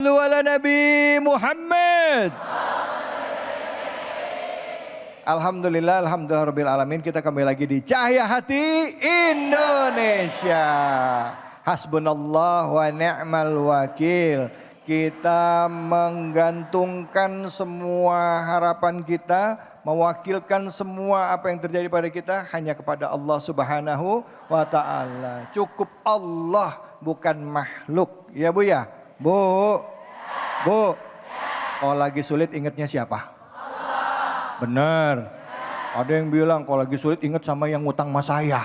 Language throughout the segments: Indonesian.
sallu ala Nabi Muhammad. Alhamdulillah, alhamdulillah rabbil alamin. Kita kembali lagi di Cahaya Hati Indonesia. Hasbunallah wa ni'mal wakil. Kita menggantungkan semua harapan kita, mewakilkan semua apa yang terjadi pada kita hanya kepada Allah Subhanahu wa ta'ala. Cukup Allah, bukan makhluk. Ya Bu ya? Bu. Bu. Kalau lagi sulit ingatnya siapa? Benar. Ada yang bilang kalau lagi sulit ingat sama yang ngutang sama saya.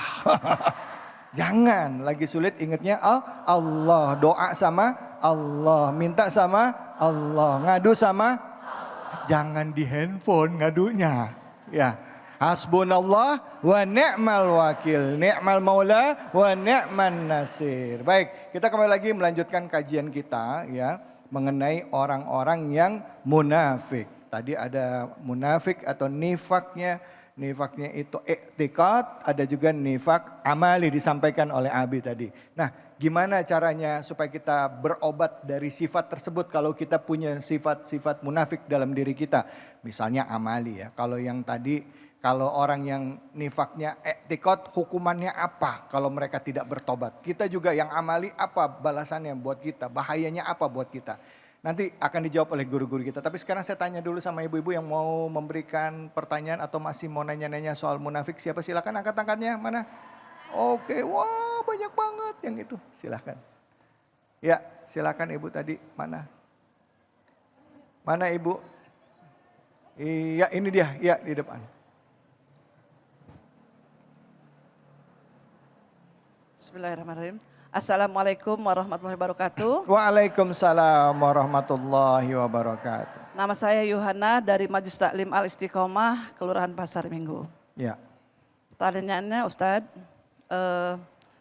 Jangan, lagi sulit ingatnya Allah. Doa sama Allah, minta sama Allah, ngadu sama Allah. Jangan di handphone ngadunya. Ya. Hasbunallah wa ni'mal wakil, ni'mal maula wa ni'man nasir. Baik, kita kembali lagi melanjutkan kajian kita ya mengenai orang-orang yang munafik. Tadi ada munafik atau nifaknya. Nifaknya itu i'tiqad, ada juga nifak amali disampaikan oleh Abi tadi. Nah, gimana caranya supaya kita berobat dari sifat tersebut kalau kita punya sifat-sifat munafik dalam diri kita. Misalnya amali ya, kalau yang tadi, kalau orang yang nifaknya i'tiqad hukumannya apa kalau mereka tidak bertobat. Kita juga yang amali apa balasannya buat kita, bahayanya apa buat kita. Nanti akan dijawab oleh guru-guru kita. Tapi sekarang saya tanya dulu sama ibu-ibu yang mau memberikan pertanyaan atau masih mau nanya-nanya soal munafik. Siapa silakan angkat tangannya, mana? Oke, wah banyak banget yang itu. Silakan. Ya, silakan ibu tadi, mana? Mana ibu? Iya, ini dia, ya di depan. Bismillahirrahmanirrahim. Assalamualaikum warahmatullahi wabarakatuh. Waalaikumsalam warahmatullahi wabarakatuh. Nama saya Yuhana dari Majelis Taklim Al Istiqomah, Kelurahan Pasar Minggu. Ya. Pertanyaannya Ustadz,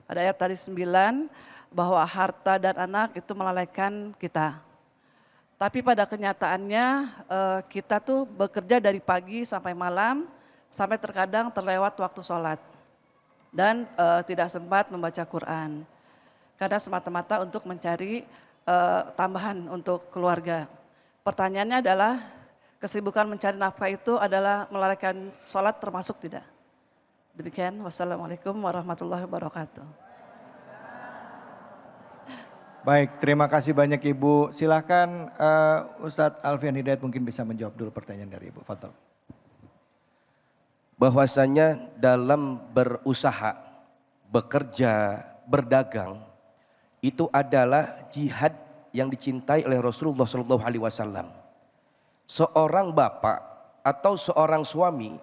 pada ayat tadi 9 bahwa harta dan anak itu melalaikan kita. Tapi pada kenyataannya kita tuh bekerja dari pagi sampai malam, sampai terkadang terlewat waktu sholat. Dan tidak sempat membaca Quran. Karena semata-mata untuk mencari tambahan untuk keluarga. Pertanyaannya adalah kesibukan mencari nafkah itu adalah melalaikan sholat termasuk tidak? Demikian, wassalamualaikum warahmatullahi wabarakatuh. Baik, terima kasih banyak Ibu. Silakan Ustadz Alfian Hidayat mungkin bisa menjawab dulu pertanyaan dari Ibu. Fadhol. Bahwasanya dalam berusaha, bekerja, berdagang, itu adalah jihad yang dicintai oleh Rasulullah SAW. Seorang bapak atau seorang suami,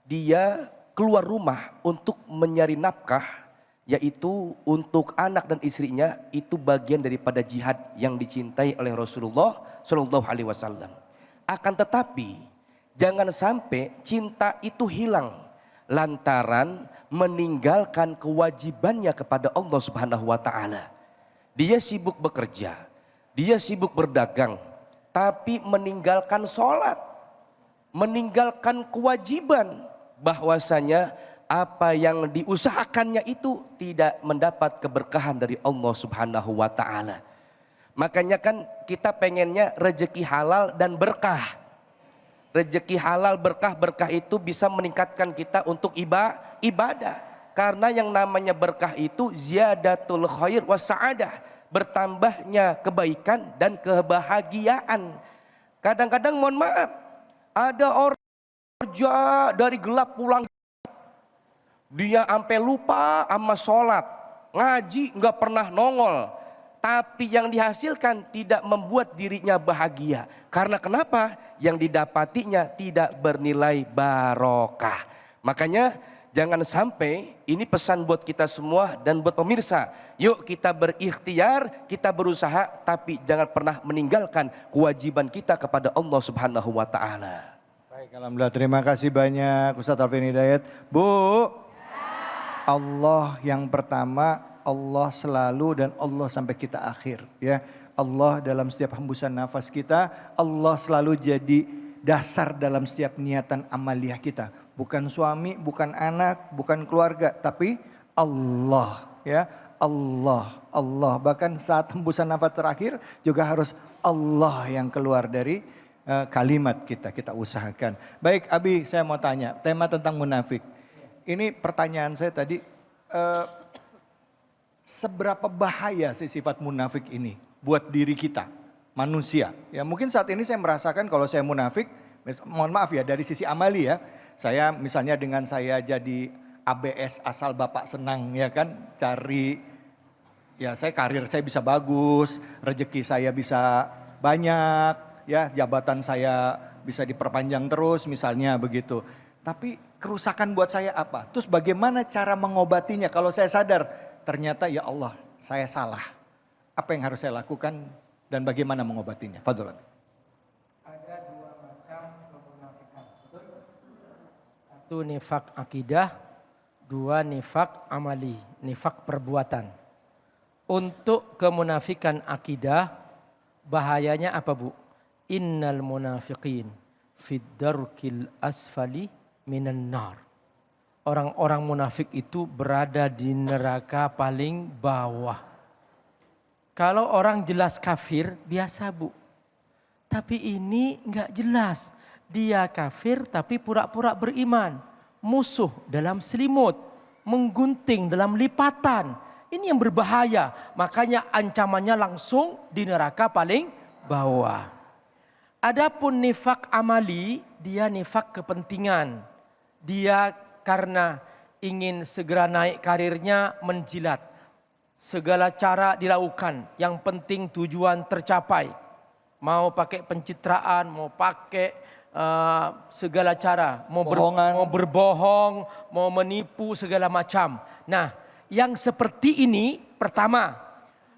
dia keluar rumah untuk mencari nafkah, yaitu untuk anak dan istrinya, itu bagian daripada jihad yang dicintai oleh Rasulullah SAW. Akan tetapi, jangan sampai cinta itu hilang lantaran meninggalkan kewajibannya kepada Allah Subhanahu wa taala. Dia sibuk bekerja, dia sibuk berdagang, tapi meninggalkan sholat, meninggalkan kewajiban, bahwasanya apa yang diusahakannya itu tidak mendapat keberkahan dari Allah Subhanahu wa taala. Makanya kan kita pengennya rezeki halal dan berkah. Rezeki halal berkah itu bisa meningkatkan kita untuk ibadah. Karena yang namanya berkah itu ziyadatul khair wa sa'adah. Bertambahnya kebaikan dan kebahagiaan. Kadang-kadang mohon maaf, ada orang kerja dari gelap pulang. Dia sampai lupa sama sholat. Ngaji nggak pernah nongol. Tapi yang dihasilkan tidak membuat dirinya bahagia. Karena kenapa? Yang didapatinya tidak bernilai barokah. Makanya jangan sampai, ini pesan buat kita semua dan buat pemirsa. Yuk kita berikhtiar, kita berusaha, tapi jangan pernah meninggalkan kewajiban kita kepada Allah Subhanahu wa taala. Baik, alhamdulillah, terima kasih banyak Ustadz Alfian Hidayat. Bu, Allah yang pertama, Allah selalu dan Allah sampai kita akhir ya. Allah dalam setiap hembusan nafas kita, Allah selalu jadi dasar dalam setiap niatan amaliyah kita. Bukan suami, bukan anak, bukan keluarga, tapi Allah ya. Allah. Bahkan saat hembusan nafas terakhir juga harus Allah yang keluar dari kalimat kita. Kita usahakan. Baik Abi, saya mau tanya tema tentang munafik. Ini pertanyaan saya tadi, seberapa bahaya sih sifat munafik ini buat diri kita, manusia? Ya mungkin saat ini saya merasakan kalau saya munafik, mohon maaf ya dari sisi amali ya. Saya misalnya dengan saya jadi ABS asal Bapak senang ya kan, cari ya saya karir saya bisa bagus, rezeki saya bisa banyak, ya jabatan saya bisa diperpanjang terus misalnya begitu. Tapi kerusakan buat saya apa? Terus bagaimana cara mengobatinya kalau saya sadar ternyata ya Allah saya salah. Apa yang harus saya lakukan dan bagaimana mengobatinya? Fadhol. Ada dua macam kemunafikan. Satu nifak akidah, dua nifak amali, nifak perbuatan. Untuk kemunafikan akidah, bahayanya apa Bu? Innal munafiqin fid darkil asfali minan nar. Orang-orang munafik itu berada di neraka paling bawah. Kalau orang jelas kafir, biasa Bu. Tapi ini enggak jelas. Dia kafir tapi pura-pura beriman. Musuh dalam selimut, menggunting dalam lipatan. Ini yang berbahaya, makanya ancamannya langsung di neraka paling bawah. Adapun nifak amali, dia nifak kepentingan. Dia karena ingin segera naik karirnya menjilat. Segala cara dilakukan, yang penting tujuan tercapai. Mau pakai pencitraan, mau pakai segala cara, mau berbohong, mau menipu segala macam. Nah, yang seperti ini pertama,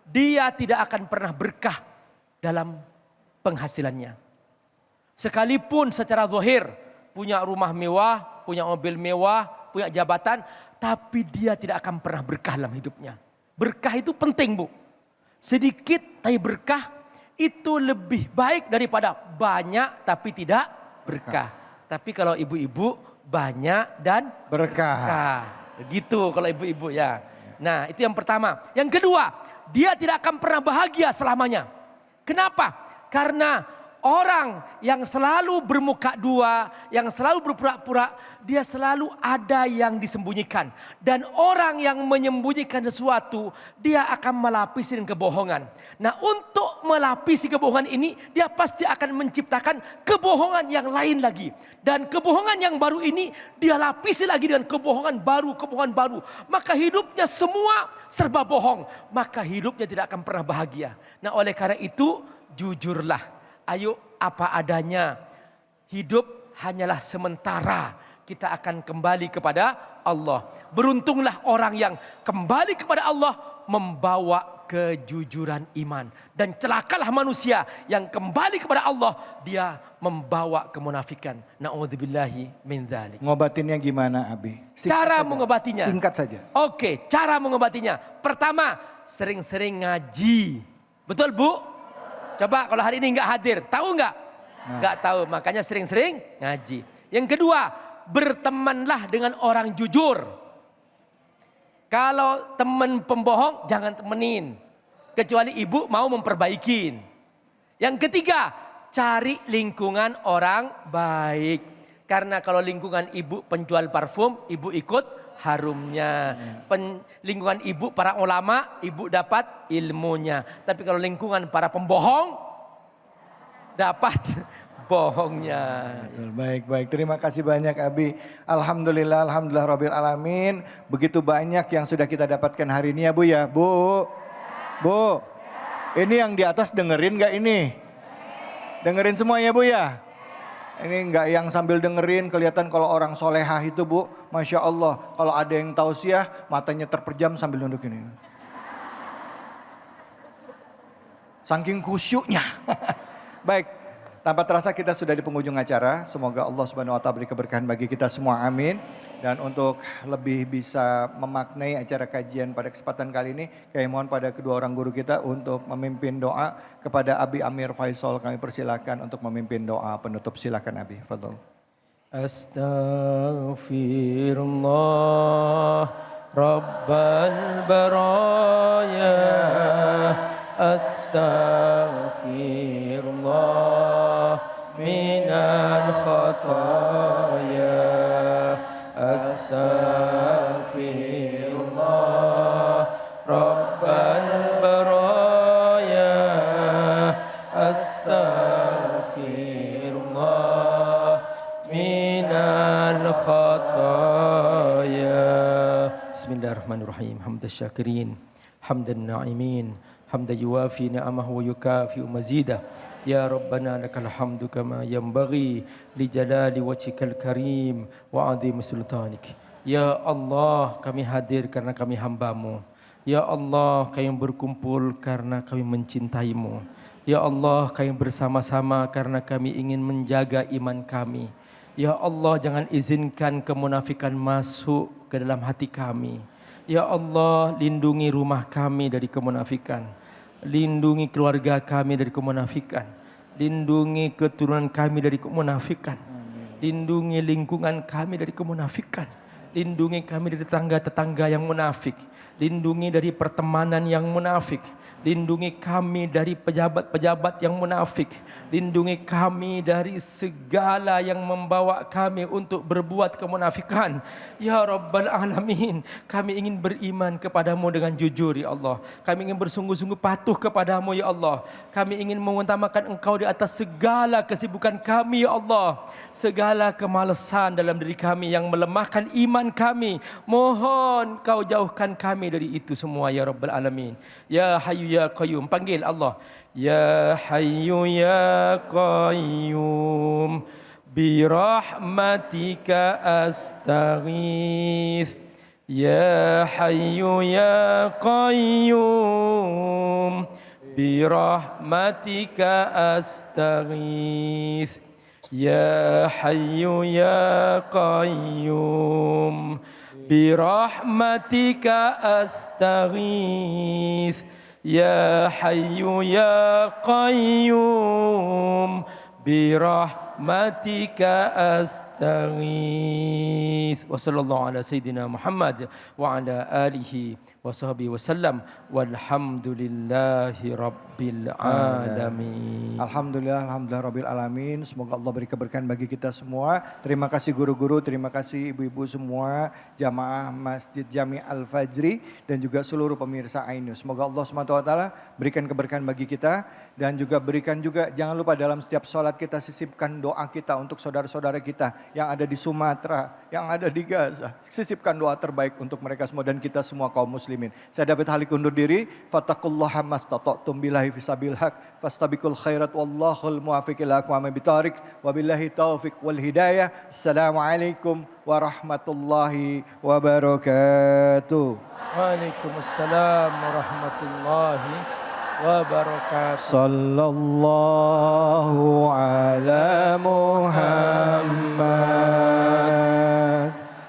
dia tidak akan pernah berkah dalam penghasilannya. Sekalipun secara zahir punya rumah mewah, punya mobil mewah, punya jabatan, tapi dia tidak akan pernah berkah dalam hidupnya. Berkah itu penting Bu. Sedikit tapi berkah itu lebih baik daripada banyak tapi tidak berkah. Tapi kalau ibu-ibu banyak dan berkah. Begitu kalau ibu-ibu ya. Nah itu yang pertama. Yang kedua, dia tidak akan pernah bahagia selamanya. Kenapa? Karena orang yang selalu bermuka dua, yang selalu berpura-pura, dia selalu ada yang disembunyikan. Dan orang yang menyembunyikan sesuatu, dia akan melapisi dengan kebohongan. Nah untuk melapisi kebohongan ini, dia pasti akan menciptakan kebohongan yang lain lagi. Dan kebohongan yang baru ini, dia lapisi lagi dengan kebohongan baru. Maka hidupnya semua serba bohong. Maka hidupnya tidak akan pernah bahagia. Nah oleh karena itu, jujurlah. Ayo apa adanya, hidup hanyalah sementara, kita akan kembali kepada Allah. Beruntunglah orang yang kembali kepada Allah membawa kejujuran iman. Dan celakalah manusia yang kembali kepada Allah, dia membawa kemunafikan. Na'udzubillahi min dzalik. Ngobatinnya gimana Abi? Cara mengobatinya. Singkat saja. Oke, cara mengobatinya. Pertama, sering-sering ngaji. Betul Bu? Coba kalau hari ini nggak hadir, tahu nggak? Nggak tahu, makanya sering-sering ngaji. Yang kedua, bertemanlah dengan orang jujur. Kalau teman pembohong, jangan temenin. Kecuali ibu mau memperbaikin. Yang ketiga, cari lingkungan orang baik. Karena kalau lingkungan ibu penjual parfum, ibu ikut harumnya. Lingkungan ibu para ulama, ibu dapat ilmunya. Tapi kalau lingkungan para pembohong, dapat bohongnya. Betul, baik. Terima kasih banyak Abi. Alhamdulillah Rabbil Alamin. Begitu banyak yang sudah kita dapatkan hari ini ya Bu ya. Bu. Ini yang di atas dengerin gak ini? Dengerin semua ya Bu ya? Ini enggak yang sambil dengerin kelihatan kalau orang solehah itu Bu. Masya Allah. Kalau ada yang tausiah matanya terpejam sambil nunduk ini. Saking khusyuknya. Baik. Tanpa terasa kita sudah di penghujung acara. Semoga Allah Subhanahu wa taala beri keberkahan bagi kita semua. Amin. Dan untuk lebih bisa memaknai acara kajian pada kesempatan kali ini, kami mohon pada kedua orang guru kita untuk memimpin doa kepada Abi Amir Faisal. Kami persilakan untuk memimpin doa penutup. Silakan Abi. Fadhol. Astaghfirullah Rabbal baraya astaghfirullah minal khataya, astaghfirullah rabbal baraya, astaghfirullah minal khataya. Bismillahirrahmanirrahim. Hamdan syakirin, hamdan na'imin, hamdan yuwafi ni'amahu wa yukafi mazidah. Ya Rabbana lakal hamdu kama yanbaghi li jalali wajhikal karim wa azim sultanik. Ya Allah, kami hadir karena kami hamba-Mu. Ya Allah, kami berkumpul karena kami mencintaimu. Ya Allah, kami bersama-sama karena kami ingin menjaga iman kami. Ya Allah, jangan izinkan kemunafikan masuk ke dalam hati kami. Ya Allah, lindungi rumah kami dari kemunafikan. Lindungi keluarga kami dari kemunafikan. Lindungi keturunan kami dari kemunafikan. Lindungi lingkungan kami dari kemunafikan. Lindungi kami dari tetangga-tetangga yang munafik. Lindungi dari pertemanan yang munafik. Lindungi kami dari pejabat-pejabat yang munafik. Lindungi kami dari segala yang membawa kami untuk berbuat kemunafikan. Ya Rabbal Alamin, kami ingin beriman kepadamu dengan jujur ya Allah. Kami ingin bersungguh-sungguh patuh kepadamu ya Allah. Kami ingin mengutamakan Engkau di atas segala kesibukan kami ya Allah. Segala kemalasan dalam diri kami yang melemahkan iman kami, mohon Kau jauhkan kami dari itu semua ya Rabbal Alamin. Ya Hayyu Ya Qayyum, panggil Allah. Ya Hayyu Ya Qayyum, bi rahmatika astaghith. Ya Hayyu Ya Qayyum, bi rahmatika astaghith. Ya Hayyu Ya Qayyum, bi rahmatika astaghith. Ya Hayyu Ya Qayyum, bi rahmatika astaghith. Wa sallallahu ala sayyidina Muhammad wa ala alihi wa sahbihi wasallam. Walhamdulillahi rabbil alamin. Alhamdulillah, alhamdulillah rabbil alamin. Semoga Allah beri keberkahan bagi kita semua. Terima kasih guru-guru, terima kasih ibu-ibu semua, jamaah Masjid Jami Al-Fajri dan juga seluruh pemirsa Ainus. Semoga Allah SWT berikan keberkahan bagi kita dan juga berikan juga, jangan lupa dalam setiap sholat kita sisipkan doa kita untuk saudara-saudara kita yang ada di Sumatera, yang ada di Gaza. Sisipkan doa terbaik untuk mereka semua dan kita semua kaum muslimin. Saya David Halik undur diri. Fattaqullaha mastata'tum billahi fisabil haq fastabiqul khairat wallahul muwaffiq ila aqwamit thoriq wabillahi taufiq wal hidayah. Assalamualaikum warahmatullahi wabarakatuh. Waalaikumsalam warahmatullahi wabarakatuh. Sallallahu ala Muhammad.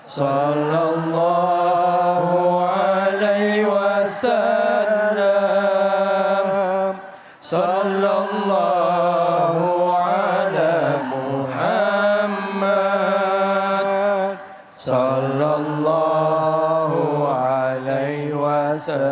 Sallallahu alaihi wasallam. Sallallahu ala Muhammad. Sallallahu alaihi wasallam.